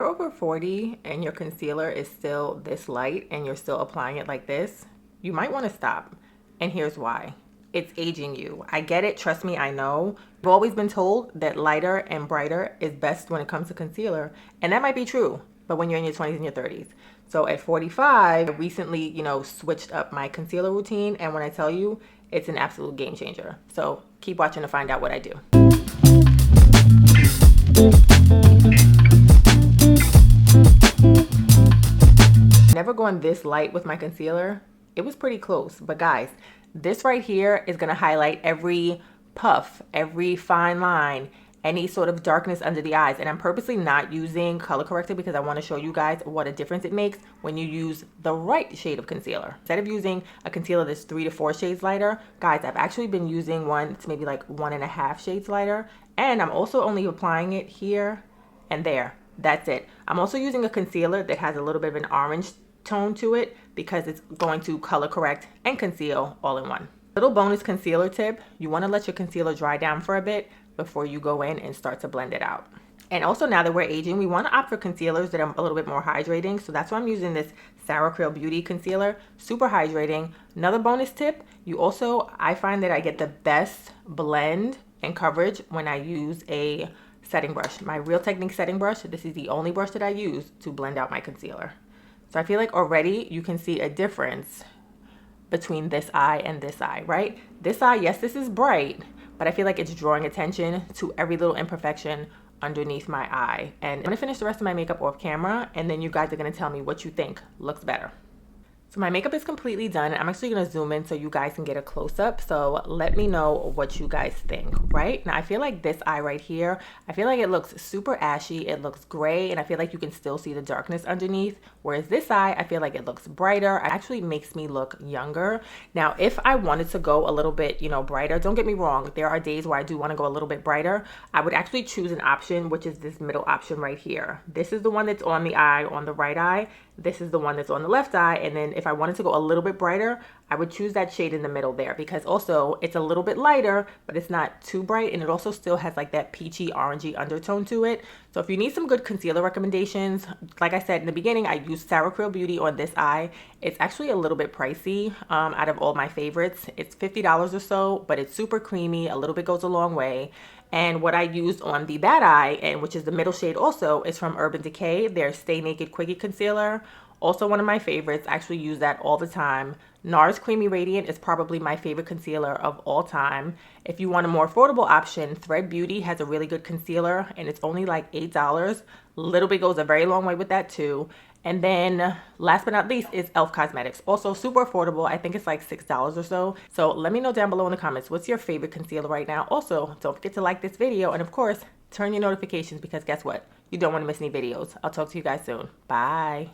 you're over 40 and your concealer is still this light and you're still applying it like this, you might want to stop. And here's why. It's aging you. I get it. Trust me, I know. I've always been told that lighter and brighter is best when it comes to concealer. And that might be true, but when you're in your 20s and your 30s. So at 45, I recently, switched up my concealer routine. And when I tell you, it's an absolute game changer. So keep watching to find out what I do. Never gone this light with my concealer. It was pretty close, but guys, this right here is going to highlight every puff, every fine line, any sort of darkness under the eyes. And I'm purposely not using color corrector because I want to show you guys what a difference it makes when you use the right shade of concealer. Instead of using a concealer that's 3 to 4 shades lighter, guys, I've actually been using one that's maybe like 1.5 shades lighter. And I'm also only applying it here and there. That's it. I'm also using a concealer that has a little bit of an orange tone to it because it's going to color correct and conceal all in one. Little bonus concealer tip, you want to let your concealer dry down for a bit before you go in and start to blend it out. And also, now that we're aging, we want to opt for concealers that are a little bit more hydrating. So that's why I'm using this Sour Creole Beauty concealer, super hydrating. Another bonus tip, I find that I get the best blend and coverage when I use a setting brush. My Real Technique setting brush, this is the only brush that I use to blend out my concealer. So I feel like already you can see a difference between this eye and this eye, right? This eye, yes, this is bright, but I feel like it's drawing attention to every little imperfection underneath my eye. And I'm gonna finish the rest of my makeup off camera, and then you guys are gonna tell me what you think looks better. So my makeup is completely done. I'm actually going to zoom in so you guys can get a close-up. So let me know what you guys think, right? Now I feel like this eye right here, I feel like it looks super ashy. It looks gray, and I feel like you can still see the darkness underneath. Whereas this eye, I feel like it looks brighter. It actually makes me look younger. Now, if I wanted to go a little bit, brighter, don't get me wrong. There are days where I do want to go a little bit brighter. I would actually choose an option, which is this middle option right here. This is the one that's on the eye, on the right eye. This is the one that's on the left eye. And then if I wanted to go a little bit brighter, I would choose that shade in the middle there, because also it's a little bit lighter, but it's not too bright. And it also still has like that peachy orangey undertone to it. So if you need some good concealer recommendations, like I said in the beginning, I use Sour Creole Beauty on this eye. It's actually a little bit pricey out of all my favorites. It's $50 or so, but it's super creamy. A little bit goes a long way. And what I used on the bad eye, and which is the middle shade also, is from Urban Decay, their Stay Naked Quickie Concealer. Also one of my favorites. I actually use that all the time. NARS Creamy Radiant is probably my favorite concealer of all time. If you want a more affordable option, Thread Beauty has a really good concealer, and it's only like $8. Little bit goes a very long way with that too. And then last but not least is e.l.f. Cosmetics. Also super affordable. I think it's like $6 or so. So let me know down below in the comments, what's your favorite concealer right now? Also, don't forget to like this video, and of course, turn your notifications, because guess what? You don't want to miss any videos. I'll talk to you guys soon. Bye.